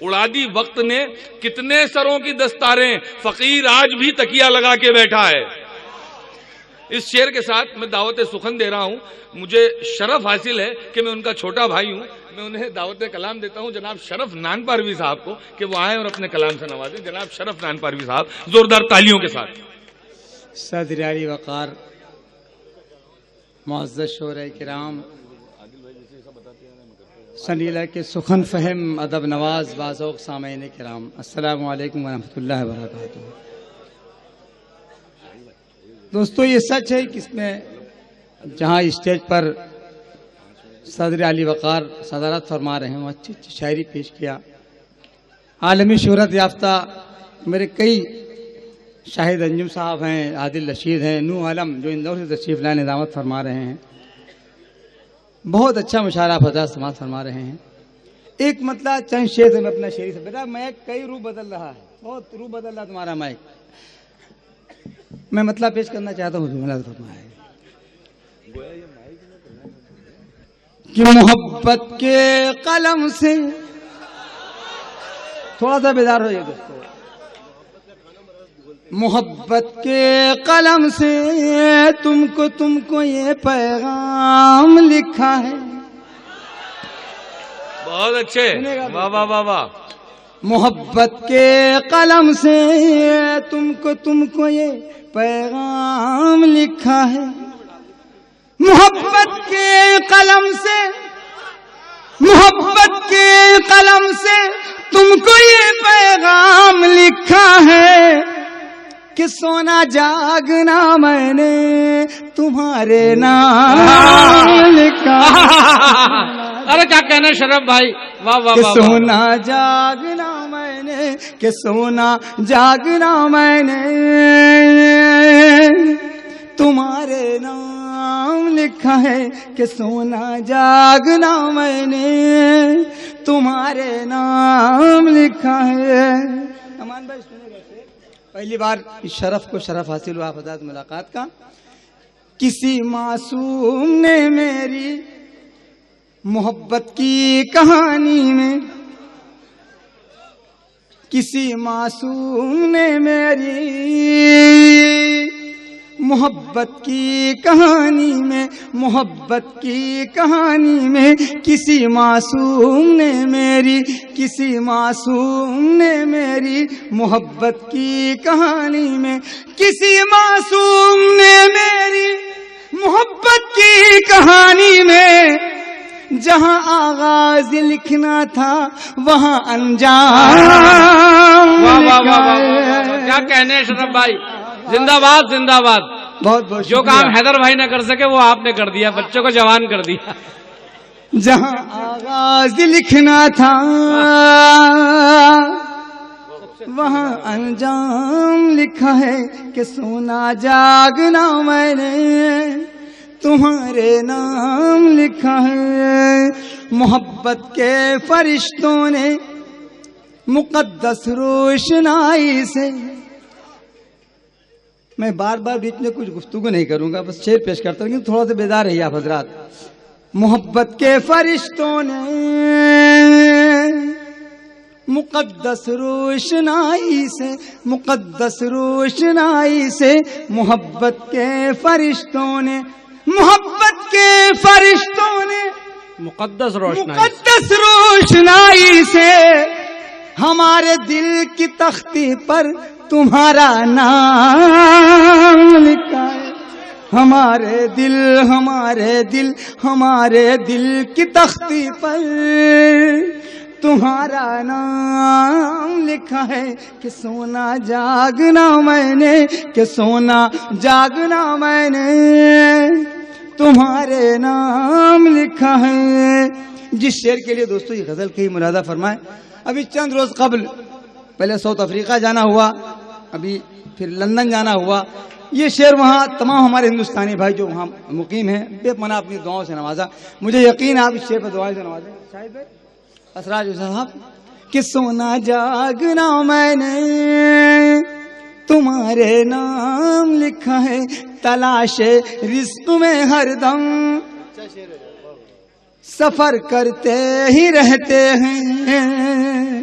اڑا دی وقت نے کتنے سروں کی دستاریں، فقیر آج بھی تکیہ لگا کے بیٹھا ہے۔ اس شعر کے ساتھ میں دعوت سخن دے رہا ہوں۔ مجھے شرف حاصل ہے کہ میں ان کا چھوٹا بھائی ہوں، میں انہیں دعوت کلام دیتا ہوں جناب شرف نان پاروی صاحب کو کہ وہ آئیں اور اپنے کلام سے نوازیں۔ جناب شرف نان پاروی صاحب زوردار تالیوں کے ساتھ۔ صدر علی وقار، معزز شعراء کرام، سنیلہ کے سخن فہم ادب نواز بازوق سامعین کرام، السلام علیکم ورحمۃ اللہ وبرکاتہ۔ دوستو یہ سچ ہے کہ اس میں جہاں اسٹیج پر صدر علی وقار صدارت فرما رہے ہیں، اچھی اچھی شاعری پیش کیا۔ عالمی شہرت یافتہ میرے کئی شاہد انجم صاحب ہیں، عادل رشید ہیں، نو عالم جو اندور سے تشریف لائے نظامت فرما رہے ہیں، بہت اچھا مشاعرہ فضا سماعت فرما رہے ہیں۔ ایک مطلب چند شعر سے میں اپنا شعری سے بیٹا مائک کئی روح بدل رہا ہے، بہت روح بدل رہا تمہارا مائک، میں مطلب پیش کرنا چاہتا ہوں کہ محبت کے قلم سے تھوڑا سا بیدار ہوئیے دوستو، محبت کے قلم سے تم کو یہ پیغام لکھا ہے۔ بہت اچھے، واہ واہ واہ واہ۔ محبت کے قلم سے تم کو یہ پیغام لکھا ہے، محبت کے قلم سے، محبت کے قلم سے تم کو یہ پیغام لکھا ہے کہ سونا جاگنا میں نے تمہارے نام لکھا ہے۔ ارے کیا کہنا شرف بھائی، واہ واہ کہ واہ۔ سونا جاگنا میں نے، کہ سونا جاگنا میں نے تمہارے نام لکھا ہے، کہ سونا جاگنا میں نے تمہارے نام لکھا ہے۔ امان بھائی سنے گئے، پہلی بار اس شرف کو شرف حاصل ہوا حضرات ملاقات کا۔ کسی معصوم نے میری محبت کی کہانی میں، کسی معصوم نے میری محبت کی کہانی میں، محبت کی کہانی میں کسی معصوم نے میری، کسی معصوم نے میری محبت کی کہانی میں، کسی معصوم نے میری محبت کی کہانی میں جہاں آغاز لکھنا تھا وہاں انجام لکھا ہے۔ کیا کہنے شرف بھائی، زندہ باد زندہ باد۔ بہت بہت جو کام حیدر بھائی نہ کر سکے وہ آپ نے کر دیا، بچوں کو جوان کر دیا۔ جہاں آغاز لکھنا تھا وہاں انجام لکھا ہے، کہ سونا جاگنا میں نے تمہارے نام لکھا ہے۔ محبت کے فرشتوں نے مقدس روشنائی سے، میں بار بار بیچ میں کچھ گفتگو نہیں کروں گا، بس شعر پیش کرتا ہوں، لیکن تھوڑا سا بیدار رہیے آپ حضرات۔ محبت کے فرشتوں نے مقدس روشنائی سے، مقدس روشنائی سے، محبت کے فرشتوں نے، محبت کے فرشتوں نے مقدس روشنائی، مقدس روشنائی سے ہمارے دل کی تختی پر تمہارا نام لکھا ہے۔ ہمارے دل، ہمارے دل، ہمارے دل کی تختی پر تمہارا نام لکھا ہے، کہ سونا جاگنا میں نے، کہ سونا جاگنا میں نے تمہارے نام لکھا ہے۔ جس شعر کے لیے دوستو یہ غزل کی ملاحظہ فرمائے، ابھی چند روز قبل پہلے ساؤتھ افریقہ جانا ہوا، ابھی پھر لندن جانا ہوا، یہ شعر وہاں تمام ہمارے ہندوستانی بھائی جو وہاں مقیم ہیں بے پناہ اپنی دعاؤں سے نوازا۔ مجھے یقین آپ اس شعر پر دعائیں سے نوازیں شاہد بھائی، اسراج صاحب، کہ سونا جاگنا میں نے تمہارے نام لکھا ہے، تلاش رزق میں ہر دم سفر کرتے ہی رہتے ہیں،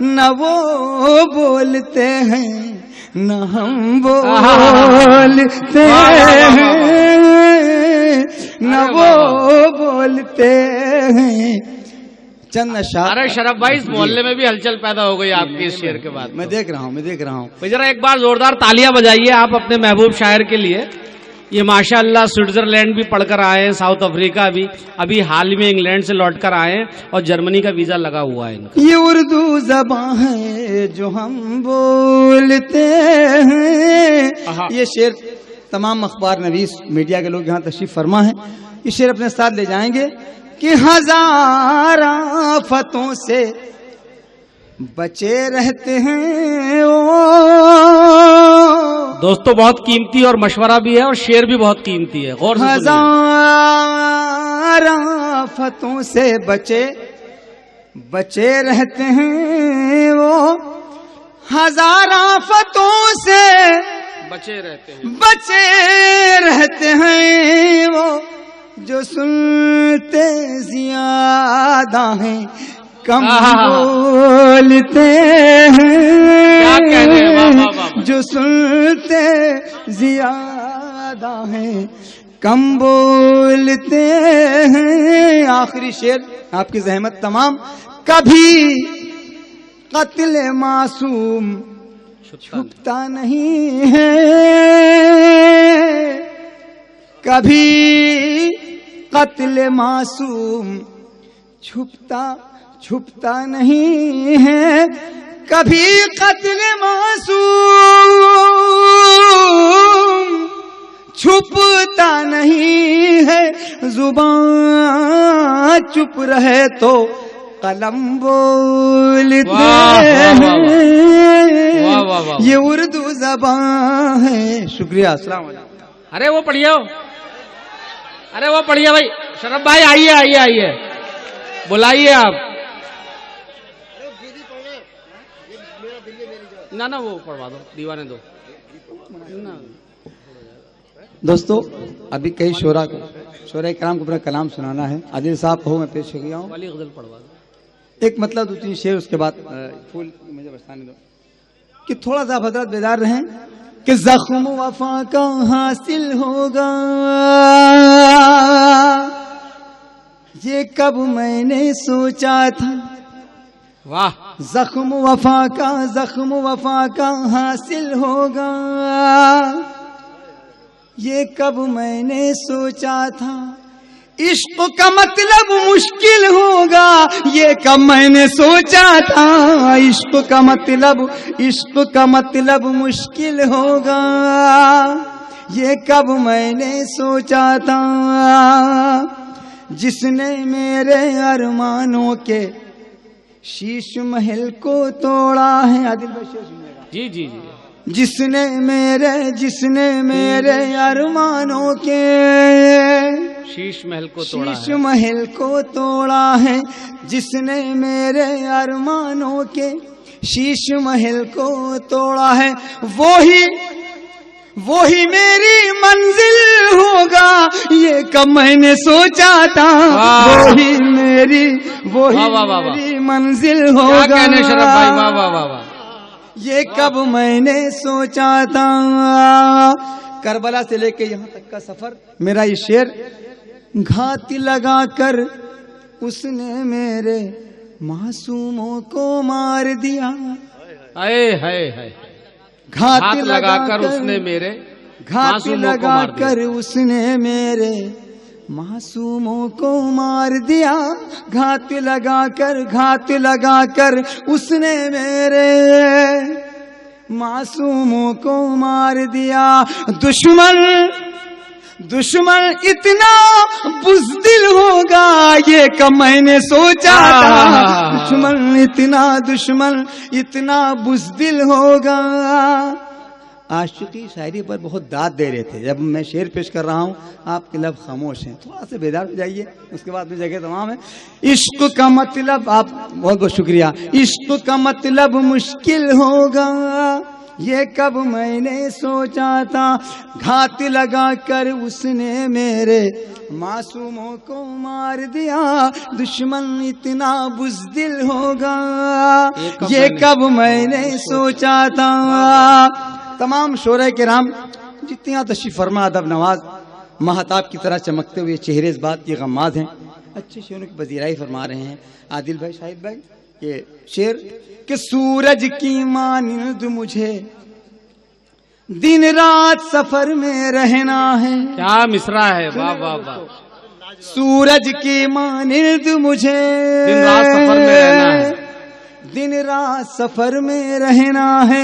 نہ وہ بولتے ہیں نہ ہم بولتے ہیں، نہ وہ بولتے ہیں، چند اشعار۔ ارے شرف بھائی، اس محلے میں بھی ہلچل پیدا ہو گئی آپ کے اس شعر کے بعد۔ میں دیکھ رہا ہوں ذرا ایک بار زوردار تالیاں بجائیے آپ اپنے محبوب شاعر کے لیے۔ یہ ماشاءاللہ سوئٹزرلینڈ بھی پڑھ کر آئے ہیں، ساؤتھ افریقہ بھی، ابھی حال میں انگلینڈ سے لوٹ کر آئے ہیں اور جرمنی کا ویزا لگا ہوا ہے ان کا۔ یہ اردو زبان ہے جو ہم بولتے ہیں۔ یہ شعر تمام اخبار نویس میڈیا کے لوگ یہاں تشریف فرما ہیں، یہ شعر اپنے ساتھ لے جائیں گے کہ ہزار آفتوں سے بچے رہتے ہیں دوستو بہت قیمتی اور مشورہ بھی ہے اور شعر بھی بہت قیمتی ہے، غور سے سنیے۔ ہزار آفتوں سے بچے رہتے ہیں وہ، ہزار آفتوں سے بچے رہتے ہیں وہ، جو سنتے زیادہ ہیں کم بولتے ہیں، جو سنتے زیادہ ہیں کم بولتے ہیں۔ آخری شعر آپ کی زحمت تمام۔ کبھی قتل معصوم چھپتا نہیں ہے، کبھی قتل معصوم چھپتا نہیں ہے، کبھی قتل معصوم چھپتا نہیں ہے، زبان چپ رہے تو قلم بولتے ہیں، یہ اردو زبان ہے۔ شکریہ، السلام علیکم۔ ارے وہ پڑھیے بھائی، شرف بھائی آئیے بلائیے آپ۔ نہ وہ پڑھوا دو، دیوانے دو۔ دوستو ابھی کئی شعراء کرام کو اپنا کلام سنانا ہے۔ عادل صاحب کو میں پیش ہو گیا ہوں، والی غزل پڑھوا دو۔ ایک مطلب 2-3 شعر، اس کے بعد پھول مجھے برسانے دو کہ تھوڑا سا حضرت بیدار رہیں کہ زخم وفا کا حاصل ہوگا، یہ کب میں نے سوچا تھا، واہ، زخم وفا کا حاصل ہوگا، یہ کب میں نے سوچا تھا، عشق کا مطلب مشکل ہوگا، یہ کب میں نے سوچا تھا، عشق کا مطلب مشکل ہوگا، یہ کب میں نے سوچا تھا، جس نے میرے ارمانوں کے شیش محل کو توڑا ہے۔ عادل بھائی سنیے گا۔ جی جس نے میرے ارمانوں کے شیش محل کو توڑا ہے، جس نے میرے ارمانوں کے شیش محل کو توڑا ہے، وہی میری منزل ہوگا، یہ کب میں نے سوچا تھا، وہی میری منزل ہوگا، کیا کہنے شرف بھائی، واہ واہ واہ واہ، یہ کب میں نے سوچا تھا۔ کربلا سے لے کے یہاں تک کا سفر، میرا یہ شعر، گھات لگا کر اس نے میرے معصوموں کو مار دیا، گھات لگا کر اس نے میرے معصوموں کو مار دیا، گھات لگا کر اس نے میرے معصوموں کو مار دیا، دشمن اتنا بزدل ہوگا، یہ کب میں نے سوچا تھا، دشمن اتنا بزدل ہوگا۔ عاشقی شاعری پر بہت داد دے رہے تھے، جب میں شعر پیش کر رہا ہوں آپ کے لب خاموش ہیں، تھوڑا سا بیدار ہو جائیے، اس کے بعد بھی جگہ تمام ہے۔ عشق کا مطلب، آپ بہت بہت شکریہ، عشق کا مطلب مشکل ہوگا، یہ کب میں نے سوچا تھا، گھات لگا کر اس نے میرے معصوموں کو مار دیا دشمن اتنا بزدل ہوگا یہ کب میں نے سوچا تھا. تمام شعراء کرام جتنے یہاں تشریف فرما ادب نواز مہتاب کی طرح چمکتے ہوئے چہرے اس بات کی غماز ہیں. اچھے شعروں کی پذیرائی فرما رہے ہیں عادل بھائی شاہد بھائی. یہ شعر کہ سورج کی مانند مجھے دن رات سفر میں رہنا ہے. کیا مصرع ہے, واہ واہ واہ. سورج کی مانند مجھے دن رات سفر میں رہنا ہے, دن رات سفر میں رہنا ہے.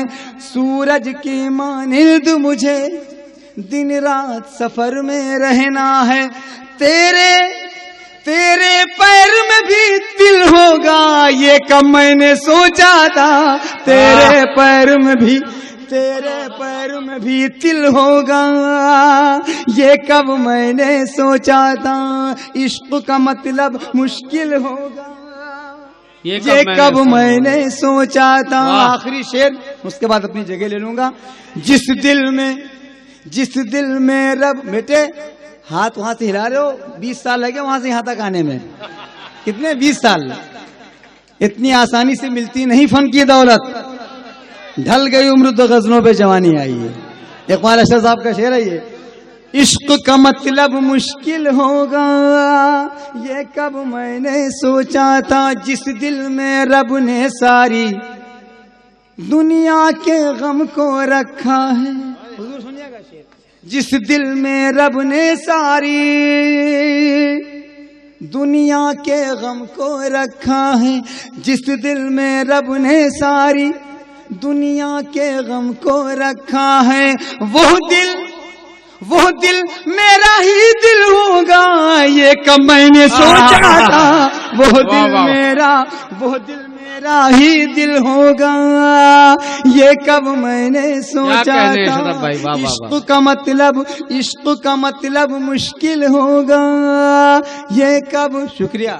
سورج کی مانند مجھے دن رات سفر میں رہنا ہے. تیرے پیر میں بھی دل ہوگا یہ کب میں نے سوچا تھا. تیرے پیر میں بھی دل ہوگا یہ کب میں نے سوچا تھا. عشق کا مطلب مشکل ہوگا یہ کب میں نے سوچا تھا. آخری شعر اس کے بعد اپنی جگہ لے لوں گا. جس دل میں رب. بیٹے ہاتھ وہاں سے ہلا رہے ہو, 20 سال لگے وہاں سے یہاں تک آنے میں. کتنے 20 سال. اتنی آسانی سے ملتی نہیں فن کی دولت. ڈھل گئی عمر تو غزلوں پہ جوانی آئی ہے. اقبال اشرف صاحب کا شعر ہے یہ. عشق کا مطلب مشکل ہوگا یہ کب میں نے سوچا تھا. جس دل میں رب نے ساری دنیا کے غم کو رکھا ہے. حضور سنیے گا شعر. جس دل میں رب نے ساری دنیا کے غم کو رکھا ہے. جس دل میں رب نے ساری دنیا کے غم کو رکھا ہے. وہ دل میرا ہی دل ہوگا یہ کب میں نے سوچا تھا. وہ دل میرا ہی دل ہوگا یہ کب میں نے سوچا تھا. عشق کا مطلب مشکل ہوگا یہ کب. شکریہ.